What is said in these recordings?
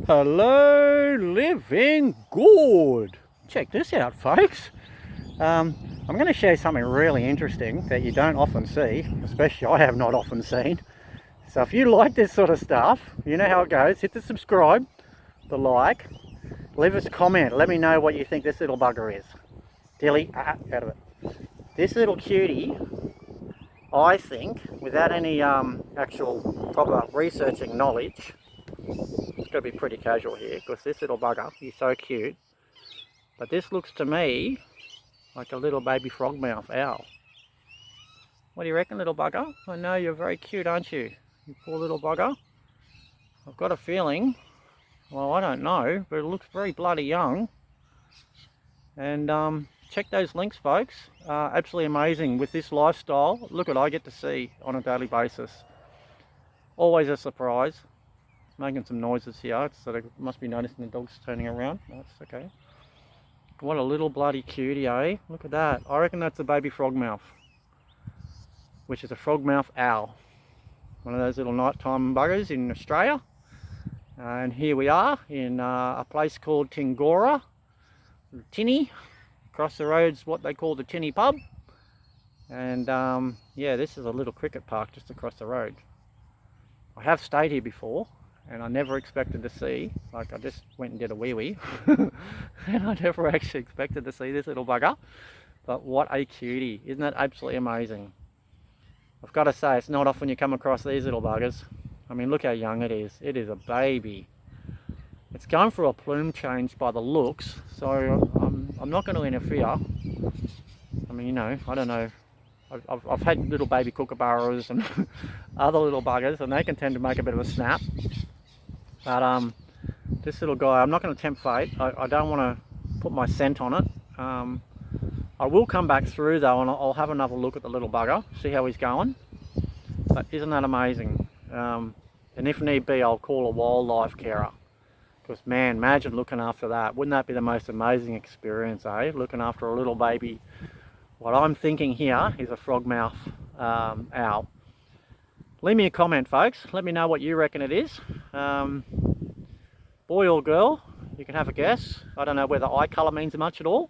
Hello, living good. Check this out, folks. I'm going to share something really interesting that you don't often see, especially I have not often seen. So if you like this sort of stuff, you know how it goes. Hit the subscribe, the like, leave us a comment. Let me know what you think this little bugger is. Dilly, out of it. This little cutie, I think, without any actual proper researching knowledge, it's got to be pretty casual here because this little bugger, he's so cute. But this looks to me like a little baby frogmouth owl. What do you reckon, little bugger? I know you're very cute, aren't you? You poor little bugger. I've got a feeling, well, I don't know, but it looks very bloody young. And check those links, folks. Absolutely amazing with this lifestyle. Look what I get to see on a daily basis. Always a surprise. Making some noises here, so they must be noticing the dog's turning around. That's okay. What a little bloody cutie, eh? Look at that. I reckon that's a baby frogmouth, which is a frogmouth owl. One of those little nighttime buggers in Australia. And here we are in a place called Tingora, Tinny. Across the road's what they call the Tinny pub. And yeah, this is a little cricket park just across the road. I have stayed here before, and I never expected to see, like I just went and did a wee-wee, and I never actually expected to see this little bugger. But what a cutie. Isn't that absolutely amazing? I've got to say, it's not often you come across these little buggers. I mean, look how young it is. It is a baby. It's going through a plume change by the looks, so I'm not going to interfere. I mean, you know, I don't know. I've had little baby kookaburras and other little buggers, and they can tend to make a bit of a snap. But this little guy, I'm not going to tempt fate. I don't want to put my scent on it. I will come back through though, and I'll have another look at the little bugger, see how he's going. But isn't that amazing? And if need be, I'll call a wildlife carer. Because man, imagine looking after that. Wouldn't that be the most amazing experience, eh? Looking after a little baby. What I'm thinking here is a frogmouth owl. Leave me a comment, folks. Let me know what you reckon it is. Boy or girl, you can have a guess. I don't know whether eye colour means much at all.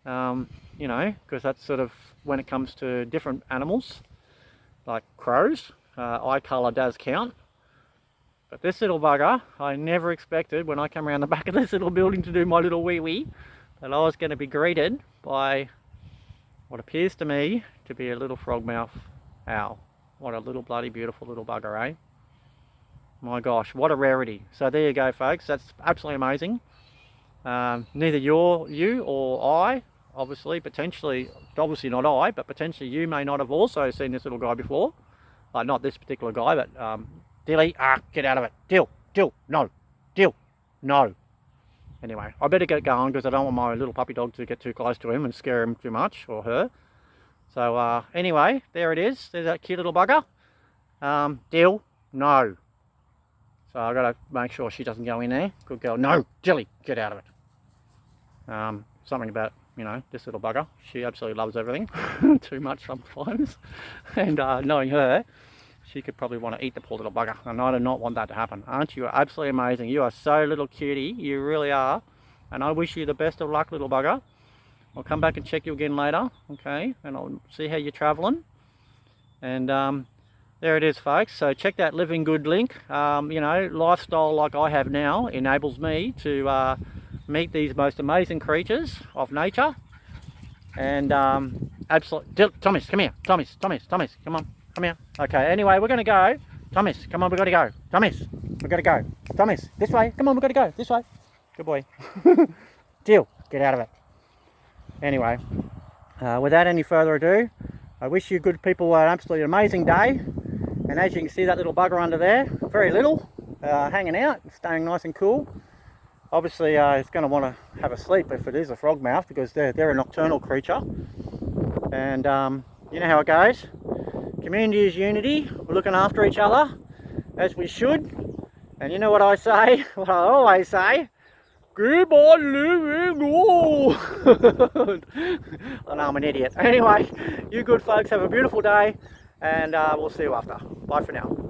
You know, because that's sort of when it comes to different animals, like crows, eye colour does count. But this little bugger, I never expected when I come around the back of this little building to do my little wee-wee, that I was going to be greeted by what appears to me to be a little frogmouth owl. What a little bloody beautiful little bugger, eh? My gosh, what a rarity. So there you go, folks. That's absolutely amazing. Neither you or I, obviously not I, but potentially you may not have also seen this little guy before. Not this particular guy, but Dilly, get out of it. Dill, no. Anyway, I better get going because I don't want my little puppy dog to get too close to him and scare him too much, or her. So anyway, there it is. There's that cute little bugger. Dill, no. So I've got to make sure she doesn't go in there. Good girl. No, Dilly, get out of it. Something about, you know, this little bugger. She absolutely loves everything. Too much sometimes. And knowing her, she could probably want to eat the poor little bugger. And I do not want that to happen. Aren't you absolutely amazing? You are so little cutie. You really are. And I wish you the best of luck, little bugger. I'll come back and check you again later. Okay. And I'll see how you're traveling. And there it is, folks. So check that Living Good link. You know, lifestyle like I have now enables me to meet these most amazing creatures of nature. And absolutely. Thomas, come here. Thomas, come on. Come here. Okay, anyway, we're going to go. Thomas, come on, we've got to go. Thomas, we've got to go. Thomas, this way. Come on, we've got to go. This way. Good boy. Dill, get out of it. Anyway, without any further ado, I wish you good people an absolutely amazing day. And as you can see, that little bugger under there, very little, hanging out, staying nice and cool. Obviously, it's going to want to have a sleep if it is a frogmouth, because they're a nocturnal creature. And you know how it goes. Community is unity. We're looking after each other, as we should. And you know what I say? What I always say. Keep on living good. I know I'm an idiot. Anyway, you good folks have a beautiful day, and we'll see you after. Bye for now.